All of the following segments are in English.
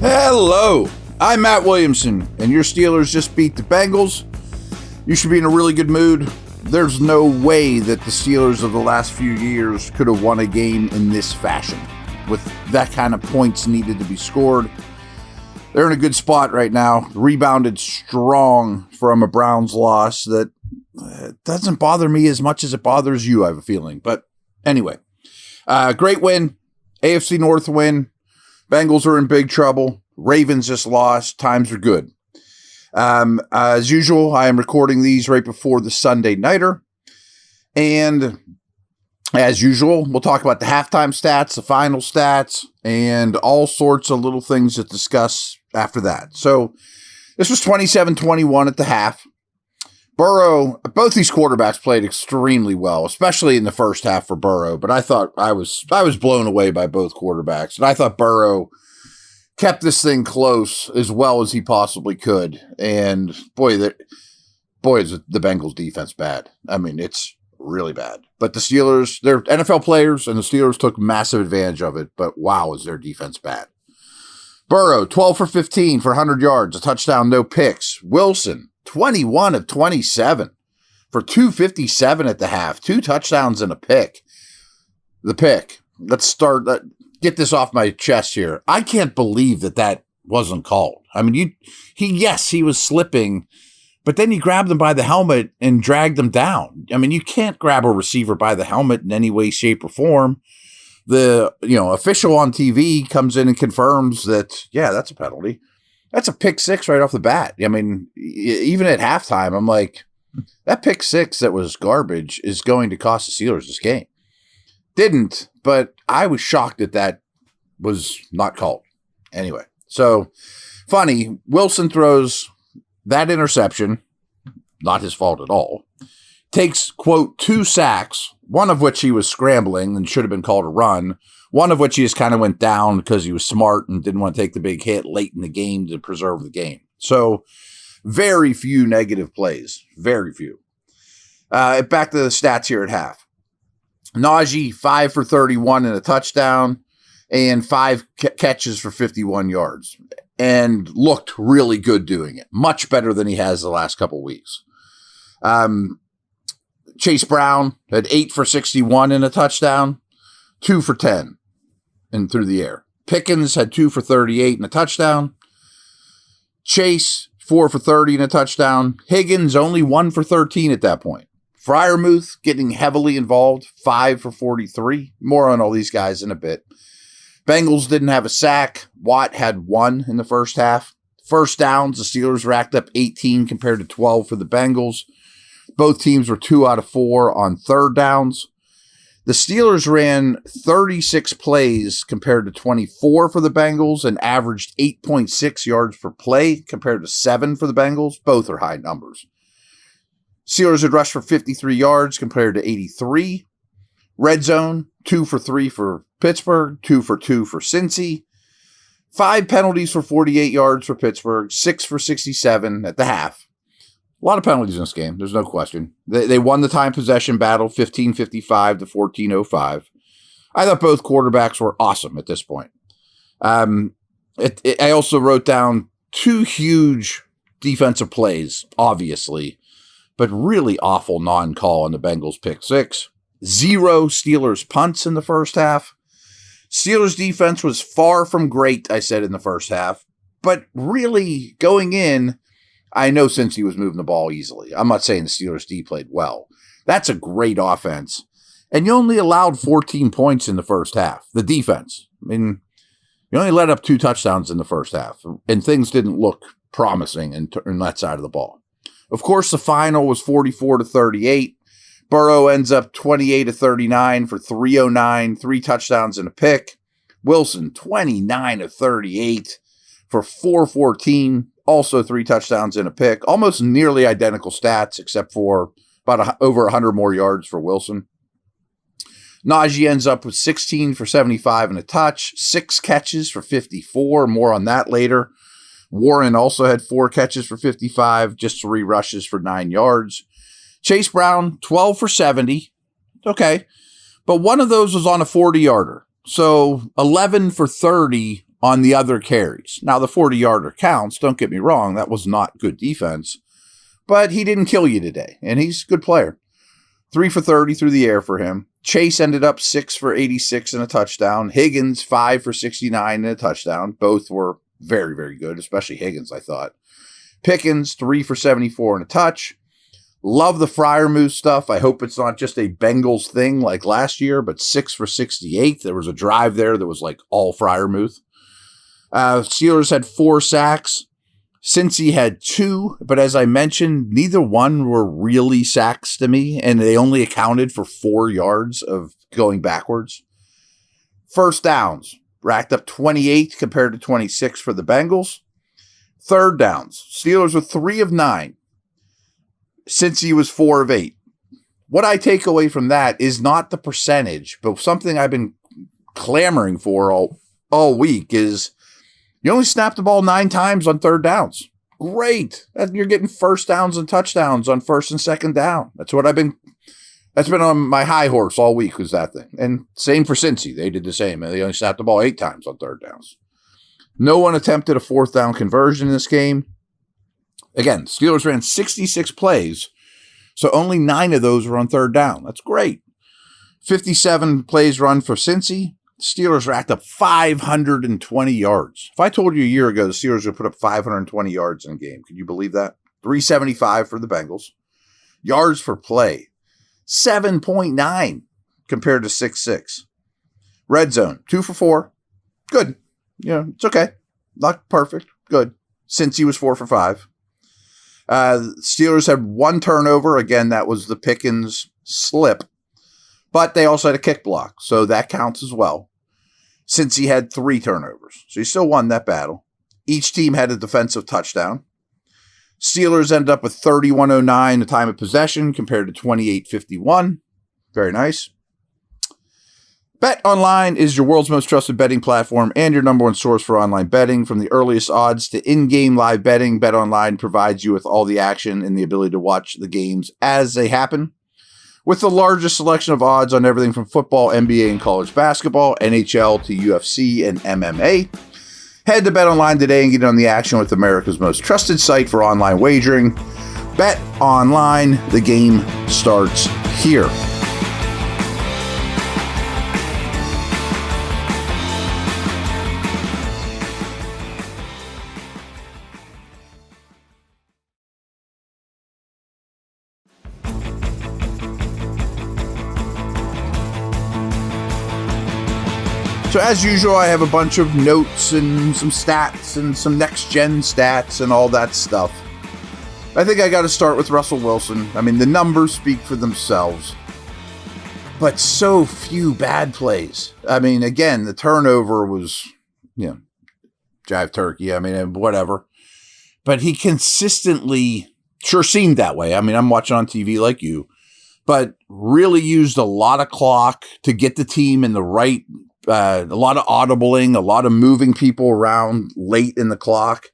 Hello, I'm Matt Williamson, and your Steelers just beat the Bengals. You should be in a really good mood. There's no way that the Steelers of the last few years could have won a game in this fashion, with that kind of points needed to be scored. They're in a good spot right now, rebounded strong from a Browns loss that doesn't bother me as much as it bothers you, I have a feeling. But anyway, great win, AFC North win. Bengals are in big trouble. Ravens just lost. Times are good. As usual, I am recording these right before the Sunday nighter. And as usual, we'll talk about the halftime stats, the final stats, and all sorts of little things to discuss after that. So this was 27-21 at the half. Burrow, both these quarterbacks played extremely well, especially in the first half for Burrow. But I thought I was blown away by both quarterbacks. And I thought Burrow kept this thing close as well as he possibly could. And boy, is the Bengals defense bad. I mean, it's really bad. But the Steelers, they're NFL players, and the Steelers took massive advantage of it. But wow, is their defense bad. Burrow, 12 for 15 for 100 yards, a touchdown, no picks. Wilson, 21 of 27 for 257 at the half. 2 touchdowns and a pick. The pick. Let's start. Get this off my chest here. I can't believe that wasn't called. I mean, he was slipping, but then he grabbed him by the helmet and dragged him down. I mean, you can't grab a receiver by the helmet in any way, shape, or form. The official on TV comes in and confirms that, yeah, that's a penalty. That's a pick six right off the bat. I mean, even at halftime, I'm like, that pick six that was garbage is going to cost the Steelers this game. Didn't, but I was shocked that was not called. Anyway, so funny, Wilson throws that interception, not his fault at all, takes, quote, 2 sacks, one of which he was scrambling and should have been called a run. One of which he just kind of went down because he was smart and didn't want to take the big hit late in the game to preserve the game. So very few negative plays. Very few. Back to the stats here at half. Najee, 5 for 31 and a touchdown and 5 catches for 51 yards. And looked really good doing it. Much better than he has the last couple weeks. Chase Brown had 8 for 61 and a touchdown. 2 for 10 and through the air. Pickens had 2 for 38 and a touchdown. Chase, 4 for 30 and a touchdown. Higgins, only 1 for 13 at that point. Freiermuth getting heavily involved, 5 for 43. More on all these guys in a bit. Bengals didn't have a sack. Watt had 1 in the first half. First downs, the Steelers racked up 18 compared to 12 for the Bengals. Both teams were 2 out of 4 on third downs. The Steelers ran 36 plays compared to 24 for the Bengals and averaged 8.6 yards per play compared to 7 for the Bengals. Both are high numbers. Steelers had rushed for 53 yards compared to 83. Red zone, 2 for 3 for Pittsburgh, 2 for 2 for Cincy. 5 penalties for 48 yards for Pittsburgh, 6 for 67 at the half. A lot of penalties in this game. There's no question. They won the time possession battle, 15:55 to 14:05. I thought both quarterbacks were awesome at this point. I also wrote down 2 huge defensive plays, obviously, but really awful non-call on the Bengals pick 6. 0 Steelers punts in the first half. Steelers defense was far from great, I said in the first half, but really going in, I know Cincy was moving the ball easily. I'm not saying the Steelers D played well. That's a great offense. And you only allowed 14 points in the first half. The defense. I mean, you only let up 2 touchdowns in the first half. And things didn't look promising in that side of the ball. Of course, the final was 44-38. Burrow ends up 28-39 for 309, 3 touchdowns and a pick. Wilson, 29-38 for 414. Also 3 touchdowns and a pick. Almost nearly identical stats, except for about over 100 more yards for Wilson. Najee ends up with 16 for 75 and a touch. 6 catches for 54. More on that later. Warren also had 4 catches for 55. Just 3 rushes for 9 yards. Chase Brown, 12 for 70. Okay. But one of those was on a 40-yarder. So 11 for 30 on the other carries. Now, the 40-yarder counts. Don't get me wrong. That was not good defense. But he didn't kill you today, and he's a good player. 3 for 30 through the air for him. Chase ended up 6 for 86 and a touchdown. Higgins, 5 for 69 and a touchdown. Both were very, very good, especially Higgins, I thought. Pickens, 3 for 74 and a touch. Love the Freiermuth stuff. I hope it's not just a Bengals thing like last year, but 6 for 68. There was a drive there that was like all Freiermuth. Steelers had 4 sacks. Cincy had 2, but as I mentioned, neither one were really sacks to me, and they only accounted for 4 yards of going backwards. First downs, racked up 28 compared to 26 for the Bengals. Third downs, Steelers were 3 of 9. Cincy was 4 of 8. What I take away from that is not the percentage, but something I've been clamoring for all week is you only snapped the ball 9 times on third downs. Great. You're getting first downs and touchdowns on first and second down. That's been on my high horse all week was that thing. And same for Cincy. They did the same. They only snapped the ball 8 times on third downs. No one attempted a fourth down conversion in this game. Again, Steelers ran 66 plays, so only 9 of those were on third down. That's great. 57 plays run for Cincy. Steelers racked up 520 yards. If I told you a year ago the Steelers would put up 520 yards in a game, could you believe that? 375 for the Bengals. Yards per play, 7.9 compared to 6.6. Red zone, 2 for 4. Good. It's okay. Not perfect. Good. Cincy was 4 for 5. Steelers had 1 turnover. Again, that was the Pickens slip. But they also had a kick block, so that counts as well. Cincy had 3 turnovers, so he still won that battle. Each team had a defensive touchdown. Steelers ended up with 31:09 the time of possession compared to 28:51. Very nice. Bet Online is your world's most trusted betting platform and your number one source for online betting. From the earliest odds to in-game live betting, Bet Online provides you with all the action and the ability to watch the games as they happen. With the largest selection of odds on everything from football, NBA, and college basketball, NHL to UFC and MMA. Head to Bet Online today and get on the action with America's most trusted site for online wagering. Bet Online, the game starts here. So as usual, I have a bunch of notes and some stats and some next-gen stats and all that stuff. I think I got to start with Russell Wilson. I mean, the numbers speak for themselves. But so few bad plays. I mean, again, the turnover was, jive turkey. I mean, whatever. But he consistently sure seemed that way. I mean, I'm watching on TV like you. But really used a lot of clock to get the team in the right a lot of audibling, a lot of moving people around late in the clock,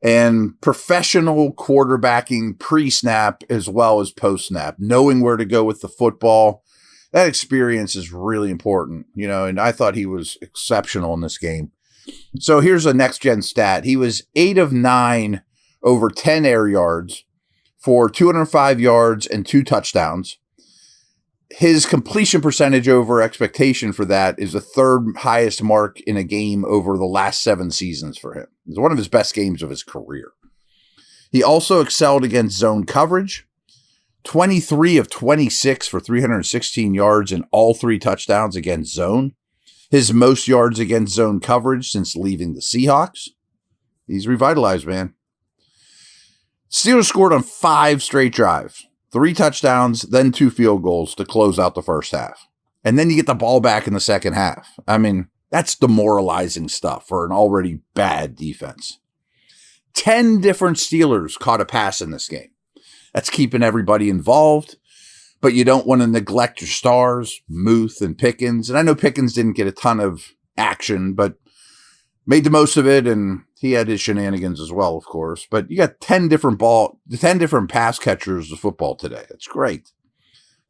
and professional quarterbacking pre-snap as well as post-snap, knowing where to go with the football. That experience is really important, and I thought he was exceptional in this game. So here's a next-gen stat. He was 8 of 9 over 10 air yards for 205 yards and 2 touchdowns. His completion percentage over expectation for that is the 3rd highest mark in a game over the last 7 seasons for him. It's one of his best games of his career. He also excelled against zone coverage, 23 of 26 for 316 yards and all 3 touchdowns against zone. His most yards against zone coverage since leaving the Seahawks. He's revitalized, man. Steelers scored on 5 straight drives. 3 touchdowns, then 2 field goals to close out the first half. And then you get the ball back in the second half. I mean, that's demoralizing stuff for an already bad defense. 10 different Steelers caught a pass in this game. That's keeping everybody involved, but you don't want to neglect your stars, Muth and Pickens. And I know Pickens didn't get a ton of action, but made the most of it, and he had his shenanigans as well, of course. But you got 10 different pass catchers of football today. That's great.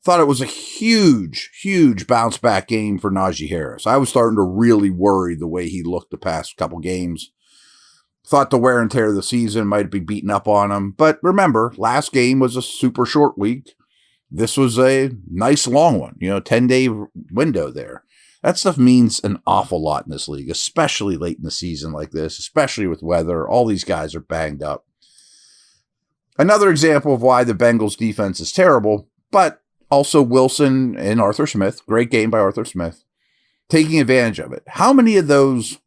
Thought it was a huge bounce back game for Najee Harris. I was starting to really worry the way he looked the past couple games. Thought the wear and tear of the season might be beating up on him. But remember, last game was a super short week. This was a nice long one, 10-day window there. That stuff means an awful lot in this league, especially late in the season like this, especially with weather. All these guys are banged up. Another example of why the Bengals defense is terrible, but also Wilson and Arthur Smith, great game by Arthur Smith, taking advantage of it. How many of those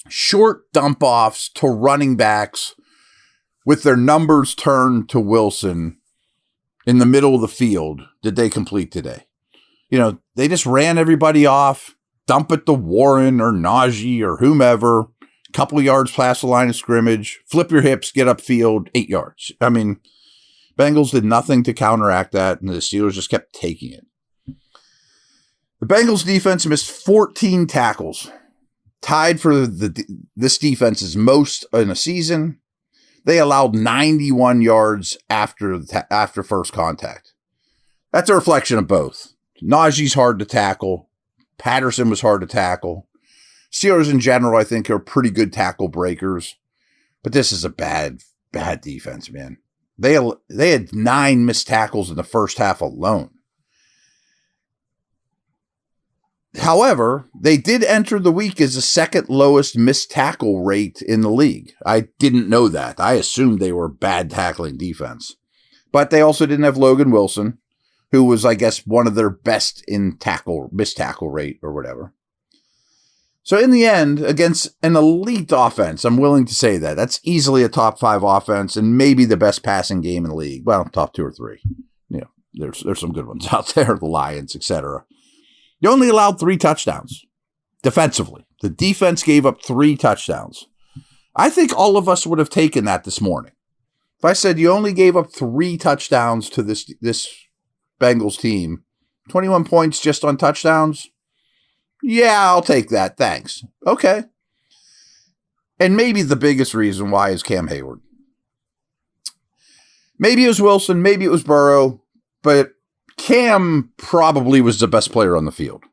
short dump-offs to running backs with their numbers turned to Wilson in the middle of the field did they complete today? They just ran everybody off, dump it to Warren or Najee or whomever, couple of yards past the line of scrimmage, flip your hips, get upfield, 8 yards. I mean, Bengals did nothing to counteract that, and the Steelers just kept taking it. The Bengals defense missed 14 tackles, tied for this defense's most in a season. They allowed 91 yards after first contact. That's a reflection of both. Najee's hard to tackle. Patterson was hard to tackle. Steelers in general, I think, are pretty good tackle breakers. But this is a bad defense, man. They had 9 missed tackles in the first half alone. However, they did enter the week as the second lowest missed tackle rate in the league. I didn't know that. I assumed they were bad tackling defense. But they also didn't have Logan Wilson, who was, I guess, one of their best in missed tackle rate or whatever. So in the end, against an elite offense, I'm willing to say that. That's easily a top 5 offense and maybe the best passing game in the league. Well, top 2 or 3. There's some good ones out there, the Lions, etc. You only allowed 3 touchdowns defensively. The defense gave up 3 touchdowns. I think all of us would have taken that this morning. If I said you only gave up 3 touchdowns to this Bengals team, 21 points just on touchdowns, yeah, I'll take that. Thanks. Okay. And maybe the biggest reason why is Cam Hayward. Maybe it was Wilson, maybe it was Burrow, but Cam probably was the best player on the field.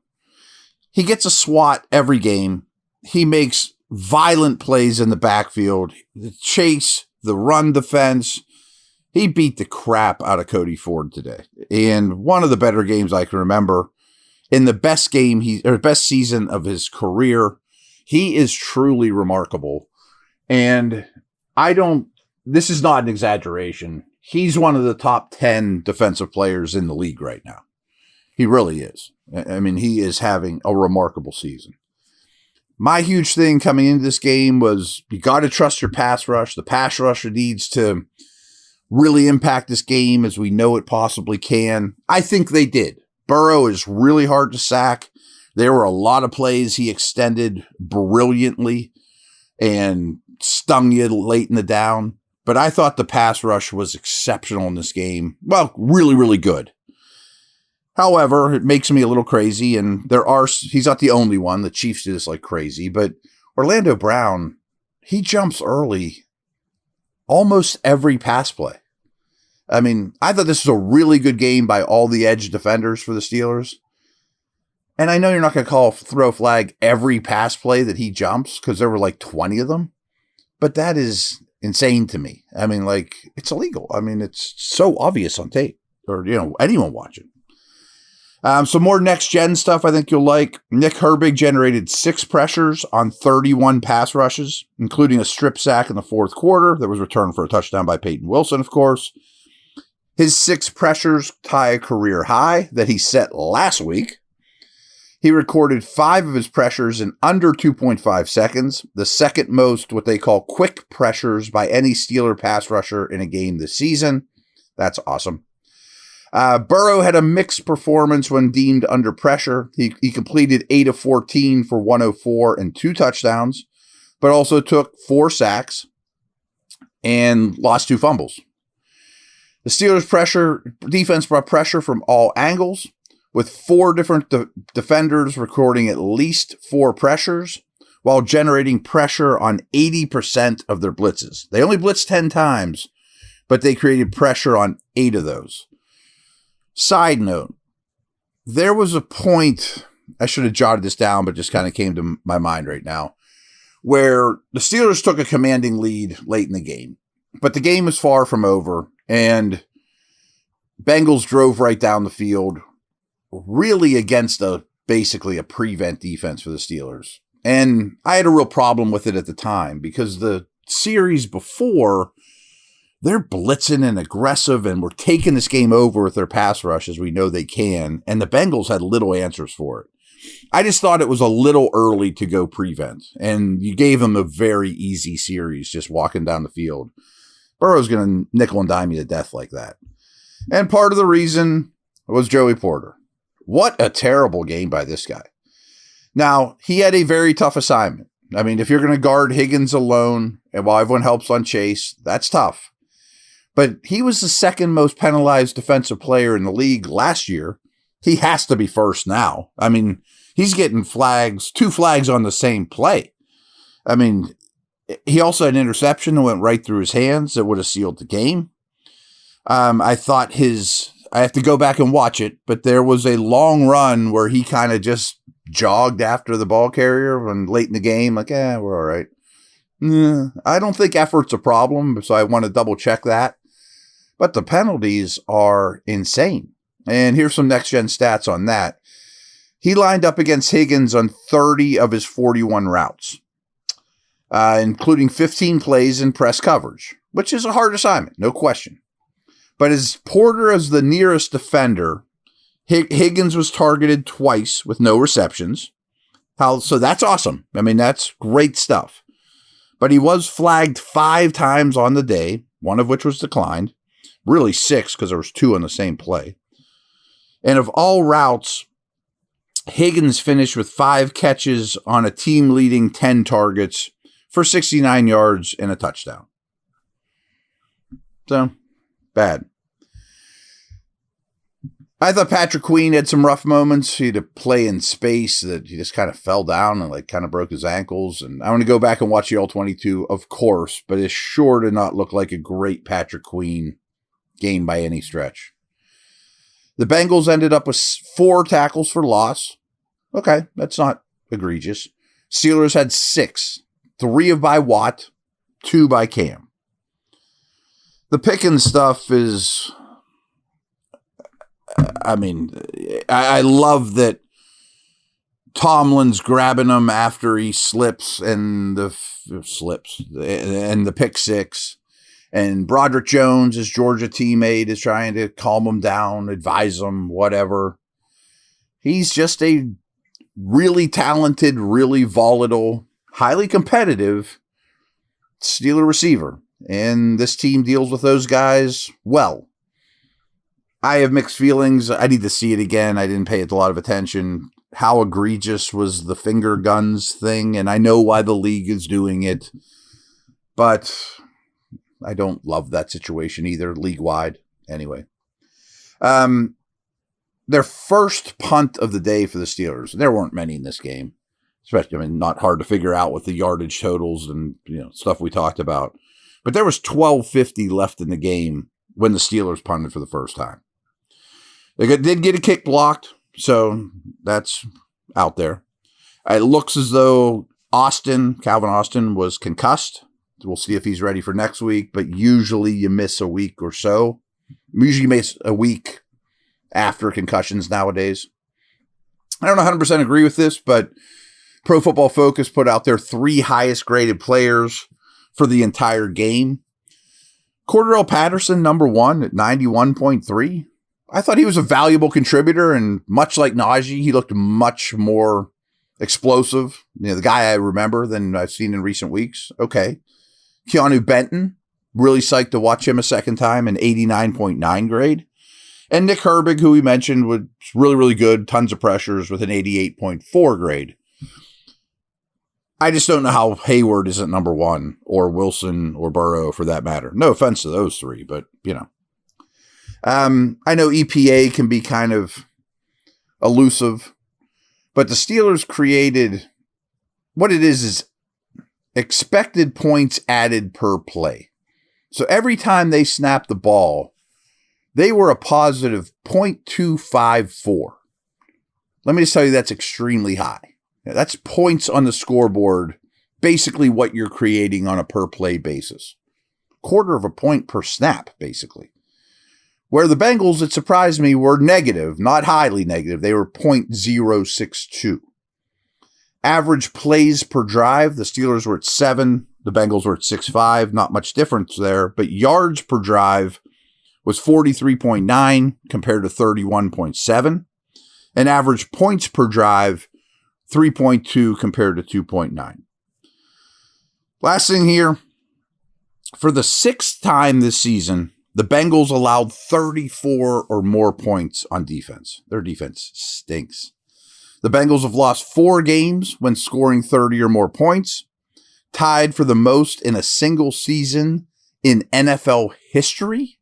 He gets a swat every game. He makes violent plays in the backfield. The chase, the run defense. He beat the crap out of Cody Ford today. And one of the better games I can remember. In the best best season of his career. He is truly remarkable. And this is not an exaggeration. He's one of the top 10 defensive players in the league right now. He really is. I mean, he is having a remarkable season. My huge thing coming into this game was you got to trust your pass rush. The pass rusher needs to really impact this game as we know it possibly can. I think they did. Burrow is really hard to sack. There were a lot of plays he extended brilliantly and stung you late in the down. But I thought the pass rush was exceptional in this game. Well, really, really good. However, it makes me a little crazy, and he's not the only one. The Chiefs do this like crazy, but Orlando Brown, he jumps early almost every pass play. I mean, I thought this was a really good game by all the edge defenders for the Steelers. And I know you're not going to throw a flag every pass play that he jumps because there were like 20 of them, but that is insane to me. I mean, it's illegal. I mean, it's so obvious on tape or, anyone watching. Some more next-gen stuff I think you'll like. Nick Herbig generated 6 pressures on 31 pass rushes, including a strip sack in the fourth quarter that was returned for a touchdown by Peyton Wilson, of course. His 6 pressures tie a career high that he set last week. He recorded 5 of his pressures in under 2.5 seconds, the second most what they call quick pressures by any Steeler pass rusher in a game this season. That's awesome. Burrow had a mixed performance when deemed under pressure. He completed 8 of 14 for 104 and 2 touchdowns, but also took 4 sacks and lost 2 fumbles. The Steelers' defense brought pressure from all angles, with 4 different defenders recording at least 4 pressures, while generating pressure on 80% of their blitzes. They only blitzed 10 times, but they created pressure on 8 of those. Side note, there was a point, I should have jotted this down, but just kind of came to my mind right now, where the Steelers took a commanding lead late in the game. But the game was far from over, and Bengals drove right down the field, really against basically a prevent defense for the Steelers. And I had a real problem with it at the time because the series before, they're blitzing and aggressive and we're taking this game over with their pass rush as we know they can. And the Bengals had little answers for it. I just thought it was a little early to go prevent. And you gave them a very easy series just walking down the field. Burrow's going to nickel and dime you to death like that. And part of the reason was Joey Porter. What a terrible game by this guy. Now, he had a very tough assignment. I mean, if you're going to guard Higgins alone, and while everyone helps on Chase, that's tough. But he was the second most penalized defensive player in the league last year. He has to be first now. I mean, he's getting flags, 2 flags on the same play. I mean, he also had an interception that went right through his hands that would have sealed the game. I thought I have to go back and watch it, but there was a long run where he kind of just jogged after the ball carrier and late in the game, like, we're all right. I don't think effort's a problem, so I want to double check that. But the penalties are insane. And here's some next-gen stats on that. He lined up against Higgins on 30 of his 41 routes, including 15 plays in press coverage, which is a hard assignment, no question. But as Porter as the nearest defender, Higgins was targeted twice with no receptions. So that's awesome. I mean, that's great stuff. But he was flagged 5 times on the day, one of which was declined. Really 6 because there was 2 on the same play. And of all routes, Higgins finished with 5 catches on a team-leading 10 targets for 69 yards and a touchdown. So, bad. I thought Patrick Queen had some rough moments. He had a play in space that he just kind of fell down and kind of broke his ankles. And I want to go back and watch the All-22, of course, but it's sure to not look like a great Patrick Queen game by any stretch. The Bengals ended up with 4 tackles for loss. Okay, that's not egregious. Steelers had 6, 3 by Watt, 2 by Cam. The Pickens stuff is, I mean, I love that Tomlin's grabbing him after he slips and the pick 6. And Broderick Jones, his Georgia teammate, is trying to calm him down, advise him, whatever. He's just a really talented, really volatile, highly competitive Steeler receiver. And this team deals with those guys well. I have mixed feelings. I need to see it again. I didn't pay it a lot of attention. How egregious was the finger guns thing? And I know why the league is doing it. But I don't love that situation either, league-wide. Anyway. Their first punt of the day for the Steelers. There weren't many in this game. Especially, I mean, not hard to figure out with the yardage totals and stuff we talked about. But there was 12:50 left in the game when the Steelers punted for the first time. They did get a kick blocked, so that's out there. It looks as though Calvin Austin, was concussed. We'll see if he's ready for next week, but usually you miss a week or so. Usually you miss a week after concussions nowadays. I don't 100% agree with this, but Pro Football Focus put out their 3 highest graded players for the entire game. Cordarrelle Patterson, number 1 at 91.3. I thought he was a valuable contributor, and much like Najee, he looked much more explosive. The guy I remember than I've seen in recent weeks. Okay. Keanu Benton, really psyched to watch him a second time, an 89.9 grade. And Nick Herbig, who we mentioned, was really, really good. Tons of pressures with an 88.4 grade. I just don't know how Hayward isn't number 1, or Wilson or Burrow for that matter. No offense to those 3, but I know EPA can be kind of elusive, but the Steelers created what it is expected points added per play. So every time they snap the ball, They were a positive 0.254. Let me just tell you, that's extremely high. That's points on the scoreboard, basically what you're creating on a per play basis. Quarter of a point per snap, basically. Where the Bengals, it surprised me, were negative, not highly negative. They were 0.062. Average plays per drive, the Steelers were at 7. The Bengals were at 6.5. Not much difference there. But yards per drive was 43.9 compared to 31.7. And average points per drive, 3.2 compared to 2.9. Last thing here, for the 6th time this season, the Bengals allowed 34 or more points on defense. Their defense stinks. The Bengals have lost 4 games when scoring 30 or more points, tied for the most in a single season in NFL history.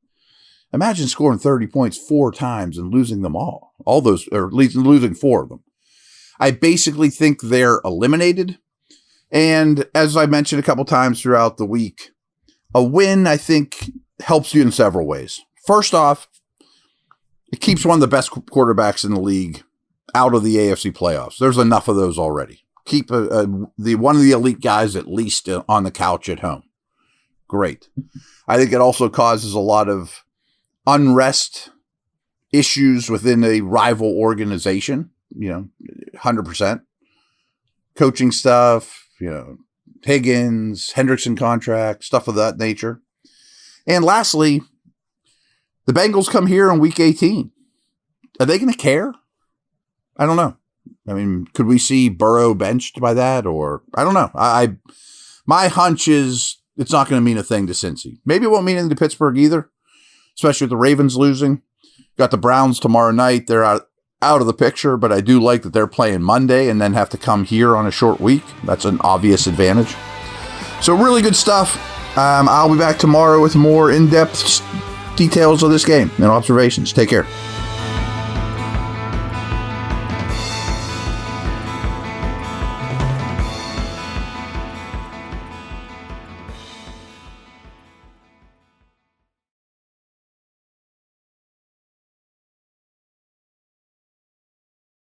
Imagine scoring 30 points 4 times and losing them all those, or at least losing 4 of them. I basically think they're eliminated. And as I mentioned a couple times throughout the week, a win, I think, helps you in several ways. First off, it keeps one of the best quarterbacks in the league out of the AFC playoffs. There's enough of those already. Keep one of the elite guys at least on the couch at home. Great. I think it also causes a lot of unrest issues within a rival organization, 100%. Coaching stuff, Higgins, Hendrickson contract, stuff of that nature. And lastly, the Bengals come here on week 18. Are they going to care? I don't know. I mean, could we see Burrow benched by that? Or I don't know. My hunch is it's not going to mean a thing to Cincy. Maybe it won't mean anything to Pittsburgh either, especially with the Ravens losing. Got the Browns tomorrow night. They're out of the picture, but I do like that they're playing Monday and then have to come here on a short week. That's an obvious advantage. So really good stuff. I'll be back tomorrow with more in-depth details of this game and observations. Take care.